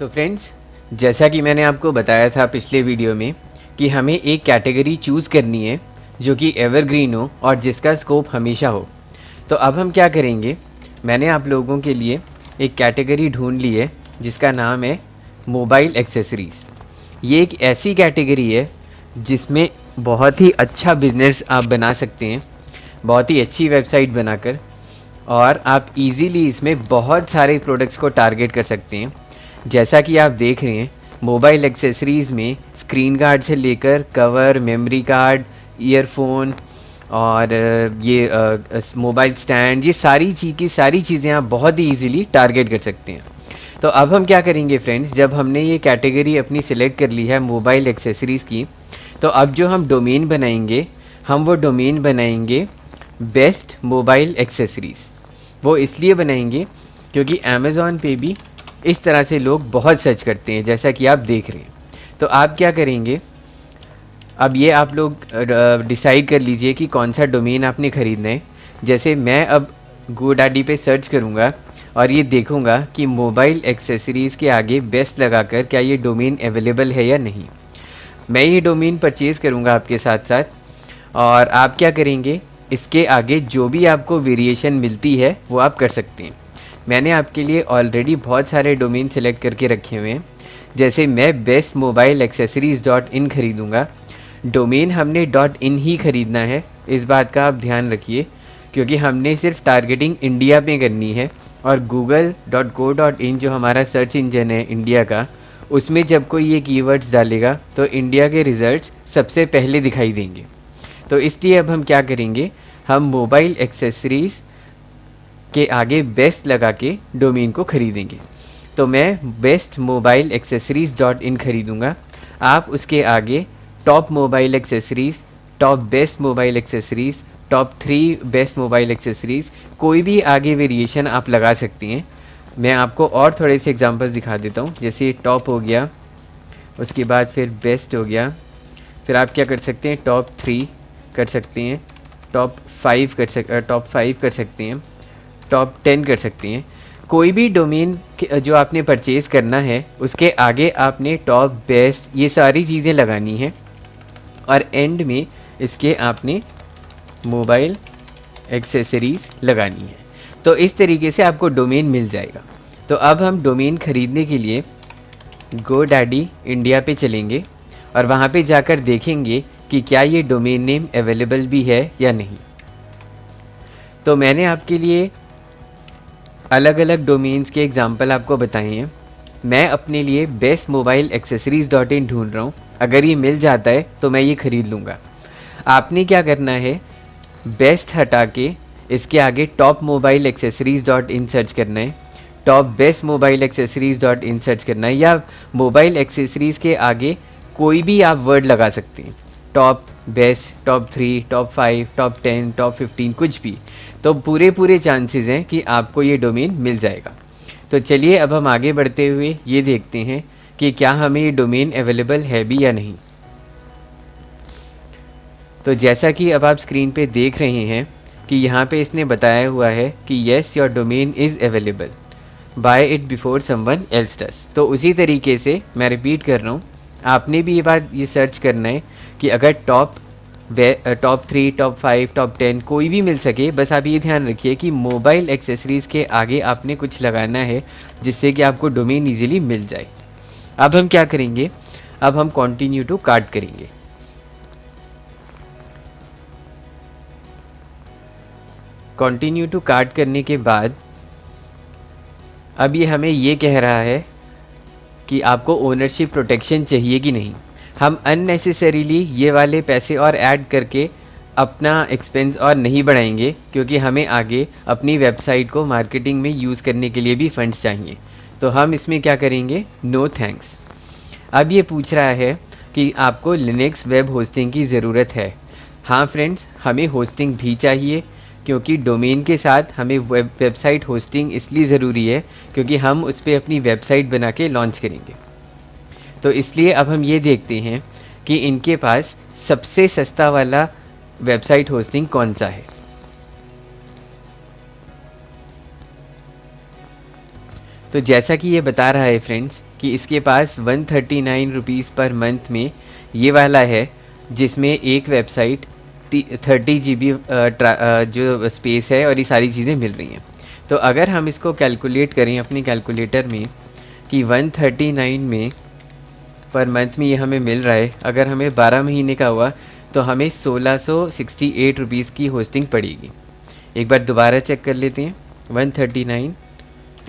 तो फ्रेंड्स, जैसा कि मैंने आपको बताया था पिछले वीडियो में कि हमें एक कैटेगरी चूज़ करनी है जो कि एवरग्रीन हो और जिसका स्कोप हमेशा हो। तो अब हम क्या करेंगे, मैंने आप लोगों के लिए एक कैटेगरी ढूंढ ली है जिसका नाम है मोबाइल एक्सेसरीज़। ये एक ऐसी कैटेगरी है जिसमें बहुत ही अच्छा बिज़नेस आप बना सकते हैं, बहुत ही अच्छी वेबसाइट बनाकर, और आप इजीली इसमें बहुत सारे प्रोडक्ट्स को टारगेट कर सकते हैं। जैसा कि आप देख रहे हैं, मोबाइल एक्सेसरीज़ में स्क्रीन गार्ड से लेकर कवर, मेमोरी कार्ड, ईयरफोन और ये मोबाइल स्टैंड, ये सारी चीज़ें आप बहुत ही इजीली टारगेट कर सकते हैं। तो अब हम क्या करेंगे फ्रेंड्स, जब हमने ये कैटेगरी अपनी सिलेक्ट कर ली है मोबाइल एक्सेसरीज़ की, तो अब जो हम डोमेन बनाएंगे, हम वो डोमेन बनाएंगे बेस्ट मोबाइल एक्सेसरीज़। वो इसलिए बनाएंगे क्योंकि अमेज़ॉन पे भी इस तरह से लोग बहुत सर्च करते हैं, जैसा कि आप देख रहे हैं। तो आप क्या करेंगे, अब ये आप लोग डिसाइड कर लीजिए कि कौन सा डोमेन आपने ख़रीदना है। जैसे मैं अब गोडैडी पे सर्च करूँगा और ये देखूँगा कि मोबाइल एक्सेसरीज़ के आगे बेस्ट लगाकर क्या ये डोमेन अवेलेबल है या नहीं। मैं ये डोमेन परचेज़ करूँगा आपके साथ साथ, और आप क्या करेंगे, इसके आगे जो भी आपको वेरिएशन मिलती है वो आप कर सकते हैं। मैंने आपके लिए ऑलरेडी बहुत सारे डोमेन सेलेक्ट करके रखे हुए हैं। जैसे मैं बेस्ट मोबाइल एक्सेसरीज़ .in ख़रीदूँगा। डोमेन हमने .in ही ख़रीदना है, इस बात का आप ध्यान रखिए, क्योंकि हमने सिर्फ टारगेटिंग इंडिया पे करनी है। और google.co.in जो हमारा सर्च इंजन है इंडिया का, उसमें जब कोई ये कीवर्ड्स डालेगा तो इंडिया के रिज़ल्ट्स सबसे पहले दिखाई देंगे। तो इसलिए अब हम क्या करेंगे, हम मोबाइल एक्सेसरीज़ के आगे बेस्ट लगा के डोमेन को ख़रीदेंगे। तो मैं बेस्ट मोबाइल एक्सेसरीज़ .in ख़रीदूँगा। आप उसके आगे top mobile accessories, top best mobile accessories, top 3 best mobile accessories, कोई भी आगे वेरिएशन आप लगा सकती हैं। मैं आपको और थोड़े से एग्जांपल्स दिखा देता हूँ। जैसे टॉप हो गया, उसके बाद फिर बेस्ट हो गया, फिर आप क्या कर सकते हैं, टॉप 3 कर सकते हैं, टॉप 5 कर सकते हैं, टॉप 10 कर सकते हैं। कोई भी डोमेन जो आपने परचेज़ करना है उसके आगे आपने टॉप, बेस्ट, ये सारी चीज़ें लगानी है, और एंड में इसके आपने मोबाइल एक्सेसरीज़ लगानी है। तो इस तरीके से आपको डोमेन मिल जाएगा। तो अब हम डोमेन ख़रीदने के लिए गोडैडी इंडिया पे चलेंगे और वहाँ पे जाकर देखेंगे कि क्या ये डोमेन नेम अवेलेबल भी है या नहीं। तो मैंने आपके लिए अलग अलग डोमेन्स के एग्जांपल आपको बताए हैं। मैं अपने लिए बेस्ट मोबाइल एक्सेसरीज़ .in ढूंढ रहा हूँ। अगर ये मिल जाता है तो मैं ये ख़रीद लूँगा। आपने क्या करना है, बेस्ट हटा के इसके आगे top mobile accessories .in search करना है, top best mobile accessories .in search करना है, या मोबाइल एक्सेसरीज़ के आगे कोई भी आप वर्ड लगा सकते हैं, top best, top 3, top 5, top 10, top 15, कुछ भी। तो पूरे चांसेस हैं कि आपको ये डोमेन मिल जाएगा। तो चलिए अब हम आगे बढ़ते हुए ये देखते हैं कि क्या हमें ये डोमेन अवेलेबल है भी या नहीं। तो जैसा कि अब आप स्क्रीन पे देख रहे हैं कि यहाँ पे इसने बताया हुआ है कि yes your domain is available, buy it before someone else does. तो उसी तरीके से मैं रिपीट कर रहा हूँ, आपने भी ये सर्च करना है कि अगर टॉप 3, टॉप 5, टॉप 10 कोई भी मिल सके। बस आप ये ध्यान रखिए कि मोबाइल एक्सेसरीज़ के आगे आपने कुछ लगाना है जिससे कि आपको डोमेन ईजिली मिल जाए। अब हम क्या करेंगे, अब हम कंटिन्यू टू कार्ट करेंगे। कंटिन्यू टू कार्ट करने के बाद अब ये हमें ये कह रहा है कि आपको ओनरशिप प्रोटेक्शन चाहिए कि नहीं। हम अननेसेसरीली ये वाले पैसे और ऐड करके अपना एक्सपेंस और नहीं बढ़ाएंगे, क्योंकि हमें आगे अपनी वेबसाइट को मार्केटिंग में यूज़ करने के लिए भी फंड्स चाहिए। तो हम इसमें क्या करेंगे, नो थैंक्स। अब ये पूछ रहा है कि आपको लिनक्स वेब होस्टिंग की ज़रूरत है। हाँ फ्रेंड्स, हमें होस्टिंग भी चाहिए, क्योंकि डोमेन के साथ हमें वेबसाइट होस्टिंग इसलिए ज़रूरी है क्योंकि हम उस पर अपनी वेबसाइट बना के लॉन्च करेंगे। तो इसलिए अब हम ये देखते हैं कि इनके पास सबसे सस्ता वाला वेबसाइट होस्टिंग कौन सा है। तो जैसा कि ये बता रहा है फ्रेंड्स कि इसके पास 139 रुपीज़ पर मंथ में ये वाला है, जिसमें एक वेबसाइट 30 GB जो स्पेस है और ये सारी चीज़ें मिल रही हैं। तो अगर हम इसको कैलकुलेट करें अपनी कैलकुलेटर में कि 139 में पर मंथ में ये हमें मिल रहा है, अगर हमें 12 महीने का हुआ तो हमें 1668 रुपीज़ की होस्टिंग पड़ेगी। एक बार दोबारा चेक कर लेते हैं, 139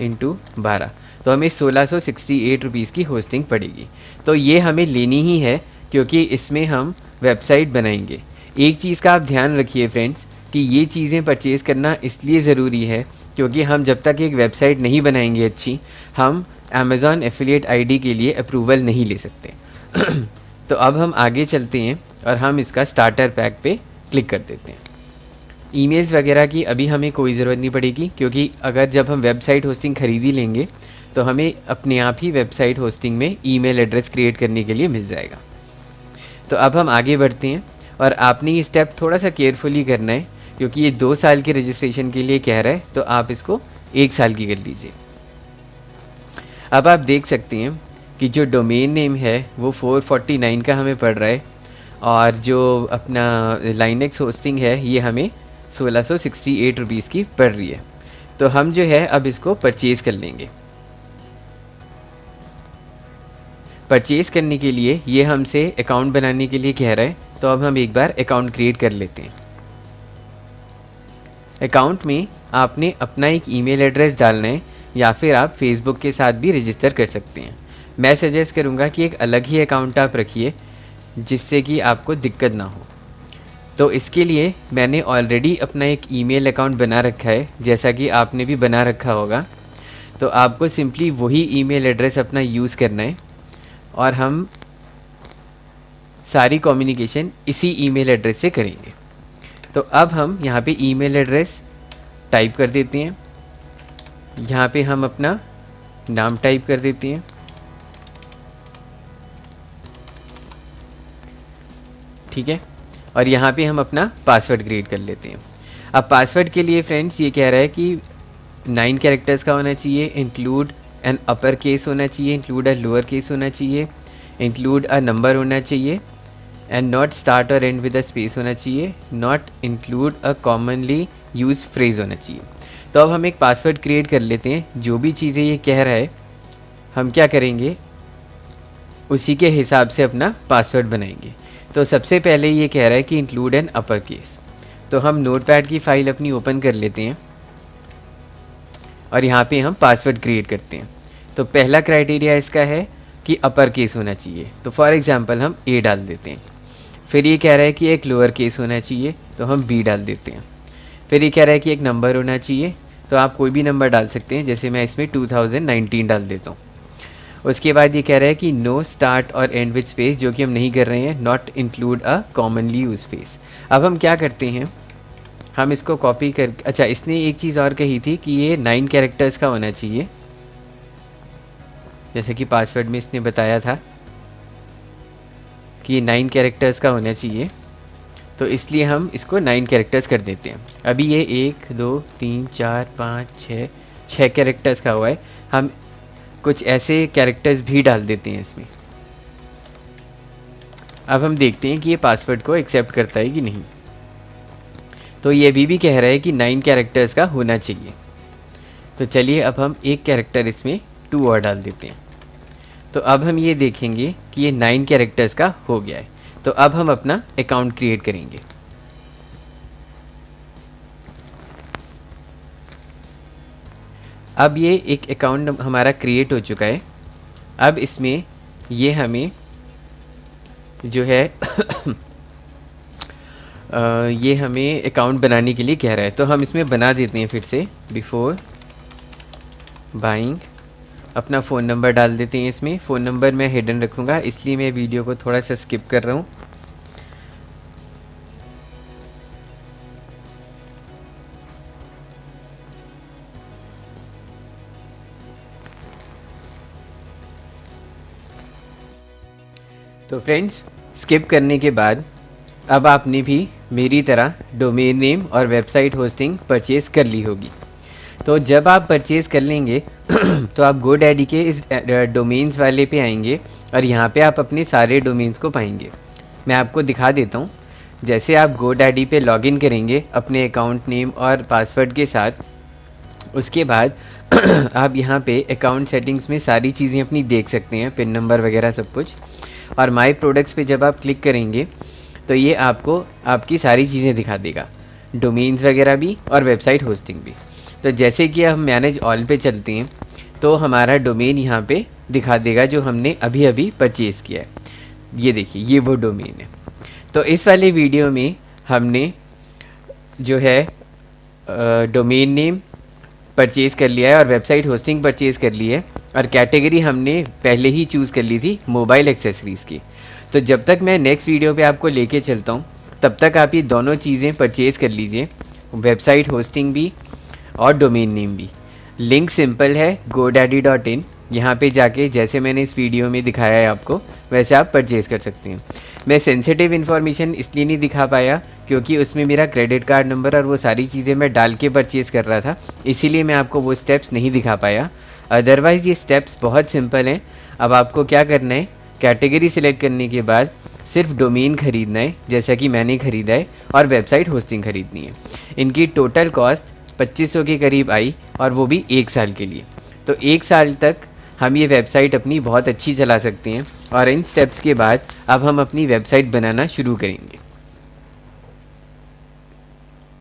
इंटू 12 तो हमें 1668 रुपीज़ की होस्टिंग पड़ेगी। तो ये हमें लेनी ही है क्योंकि इसमें हम वेबसाइट बनाएंगे। एक चीज़ का आप ध्यान रखिए फ्रेंड्स कि ये चीज़ें परचेज़ करना इसलिए ज़रूरी है क्योंकि हम जब तक एक वेबसाइट नहीं बनाएंगे अच्छी, हम अमेज़ॉन एफिलिएट आईडी के लिए अप्रूवल नहीं ले सकते। तो अब हम आगे चलते हैं और हम इसका स्टार्टर पैक पे क्लिक कर देते हैं। ईमेल्स वगैरह की अभी हमें कोई ज़रूरत नहीं पड़ेगी क्योंकि अगर जब हम वेबसाइट होस्टिंग ख़रीद ही लेंगे तो हमें अपने आप ही वेबसाइट होस्टिंग में ईमेल एड्रेस क्रिएट करने के लिए मिल जाएगा। तो अब हम आगे बढ़ते हैं और आपने ये स्टेप थोड़ा सा केयरफुली करना है क्योंकि ये 2 साल के रजिस्ट्रेशन के लिए कह रहा है, तो आप इसको 1 साल की कर लीजिए। अब आप देख सकते हैं कि जो डोमेन नेम है वो 449 का हमें पड़ रहा है और जो अपना लाइनेक्स होस्टिंग है ये हमें 1668 रुपीज़ की पड़ रही है। तो हम जो है अब इसको परचेज़ कर लेंगे। परचेज़ करने के लिए ये हमसे अकाउंट बनाने के लिए कह रहा है, तो अब हम एक बार अकाउंट क्रिएट कर लेते हैं। अकाउंट में आपने अपना एक ईमेल एड्रेस डालना है या फिर आप फेसबुक के साथ भी रजिस्टर कर सकते हैं। मैं सजेस्ट करूँगा कि एक अलग ही अकाउंट आप रखिए जिससे कि आपको दिक्कत ना हो। तो इसके लिए मैंने ऑलरेडी अपना एक ईमेल अकाउंट बना रखा है, जैसा कि आपने भी बना रखा होगा। तो आपको सिंपली वही ईमेल एड्रेस अपना यूज़ करना है और हम सारी कम्युनिकेशन इसी ईमेल एड्रेस से करेंगे। तो अब हम यहाँ पे ईमेल एड्रेस टाइप कर देते हैं, यहाँ पे हम अपना नाम टाइप कर देते हैं, ठीक है, और यहाँ पे हम अपना पासवर्ड क्रिएट कर लेते हैं। अब पासवर्ड के लिए फ्रेंड्स ये कह रहा है कि 9 कैरेक्टर्स का होना चाहिए, इंक्लूड एन अपर केस होना चाहिए, इंक्लूड अ लोअर केस होना चाहिए, इंक्लूड अ नंबर होना चाहिए एंड नॉट स्टार्ट और एंड विद अ स्पेस होना चाहिए, not include a commonly use phrase होना चाहिए। तो अब हम एक पासवर्ड क्रिएट कर लेते हैं। जो भी चीज़ें ये कह रहा है हम क्या करेंगे, उसी के हिसाब से अपना पासवर्ड बनाएंगे। तो सबसे पहले ये कह रहा है कि इंक्लूड एन अपर केस, तो हम नोटपैड की फ़ाइल अपनी ओपन कर लेते हैं और यहाँ पे हम पासवर्ड क्रिएट करते हैं। तो पहला क्राइटेरिया इसका है कि अपर केस होना चाहिए, तो फॉर एग्ज़ाम्पल हम ए डाल देते हैं। फिर ये कह रहा है कि एक लोअर केस होना चाहिए, तो हम बी डाल देते हैं। फिर ये कह रहा है कि एक नंबर होना चाहिए, तो आप कोई भी नंबर डाल सकते हैं, जैसे मैं इसमें 2019 डाल देता हूँ। उसके बाद ये कह रहा है कि नो स्टार्ट और एंड विद स्पेस, जो कि हम नहीं कर रहे हैं, not include a commonly use space. अब हम क्या करते हैं, हम इसको कॉपी कर, अच्छा इसने एक चीज़ और कही थी कि ये 9 कैरेक्टर्स का होना चाहिए, जैसे कि पासवर्ड में इसने बताया था कि 9 कैरेक्टर्स का होना चाहिए, तो इसलिए हम इसको 9 कैरेक्टर्स कर देते हैं। अभी ये 1 2 3 4 5 6 कैरेक्टर्स का हुआ है, हम कुछ ऐसे कैरेक्टर्स भी डाल देते हैं इसमें। अब हम देखते हैं कि ये पासवर्ड को एक्सेप्ट करता है कि नहीं। तो ये भी कह रहा है कि 9 कैरेक्टर्स का होना चाहिए। तो चलिए अब हम एक कैरेक्टर इसमें 2 और डाल देते हैं। तो अब हम ये देखेंगे कि ये 9 कैरेक्टर्स का हो गया है। तो अब हम अपना अकाउंट क्रिएट करेंगे। अब ये एक अकाउंट हमारा क्रिएट हो चुका है। अब इसमें ये हमें जो है ये हमें अकाउंट बनाने के लिए कह रहा है, तो हम इसमें बना देते हैं। फिर से बिफोर बाइंग अपना फ़ोन नंबर डाल देते हैं इसमें। फ़ोन नंबर मैं हिडन रखूँगा, इसलिए मैं वीडियो को थोड़ा सा स्किप कर रहा हूँ। तो फ्रेंड्स, स्किप करने के बाद अब आपने भी मेरी तरह डोमेन नेम और वेबसाइट होस्टिंग परचेज़ कर ली होगी। तो जब आप परचेज़ कर लेंगे तो आप GoDaddy के इस डोमेन्स वाले पे आएंगे और यहाँ पे आप अपने सारे डोमेन्स को पाएंगे। मैं आपको दिखा देता हूँ। जैसे आप GoDaddy पे लॉगिन करेंगे अपने अकाउंट नेम और पासवर्ड के साथ, उसके बाद आप यहाँ पे अकाउंट सेटिंग्स में सारी चीज़ें अपनी देख सकते हैं, पिन नंबर वगैरह सब कुछ। और माई प्रोडक्ट्स पे जब आप क्लिक करेंगे तो ये आपको आपकी सारी चीज़ें दिखा देगा, डोमेन्स वगैरह भी और वेबसाइट होस्टिंग भी। तो जैसे कि हम मैनेज ऑल पे चलते हैं तो हमारा डोमेन यहाँ पे दिखा देगा जो हमने अभी अभी परचेज़ किया है। ये देखिए, ये वो डोमेन है। तो इस वाले वीडियो में हमने जो है डोमेन नेम परचेज़ कर लिया है और वेबसाइट होस्टिंग परचेज़ कर ली है, और कैटेगरी हमने पहले ही चूज़ कर ली थी मोबाइल एक्सेसरीज़ की। तो जब तक मैं नेक्स्ट वीडियो पे आपको लेके चलता हूँ तब तक आप ये दोनों चीज़ें परचेज़ कर लीजिए, वेबसाइट होस्टिंग भी और डोमेन नेम भी। लिंक सिंपल है, godaddy.in। यहाँ पे जाके जैसे मैंने इस वीडियो में दिखाया है आपको वैसे आप परचेज़ कर सकते हैं। मैं सेंसिटिव इन्फॉर्मेशन इसलिए नहीं दिखा पाया क्योंकि उसमें मेरा क्रेडिट कार्ड नंबर और वो सारी चीज़ें मैं डाल के परचेज़ कर रहा था, इसीलिए मैं आपको वो स्टेप्स नहीं दिखा पाया। अदरवाइज़ ये स्टेप्स बहुत सिंपल हैं। अब आपको क्या करना है, कैटेगरी सिलेक्ट करने के बाद सिर्फ डोमेन ख़रीदना है जैसा कि मैंने ख़रीदा है, और वेबसाइट होस्टिंग ख़रीदनी है। इनकी टोटल कॉस्ट 2500 के करीब आई, और वो भी 1 साल के लिए। तो 1 साल तक हम ये वेबसाइट अपनी बहुत अच्छी चला सकते हैं, और इन स्टेप्स के बाद अब हम अपनी वेबसाइट बनाना शुरू करेंगे।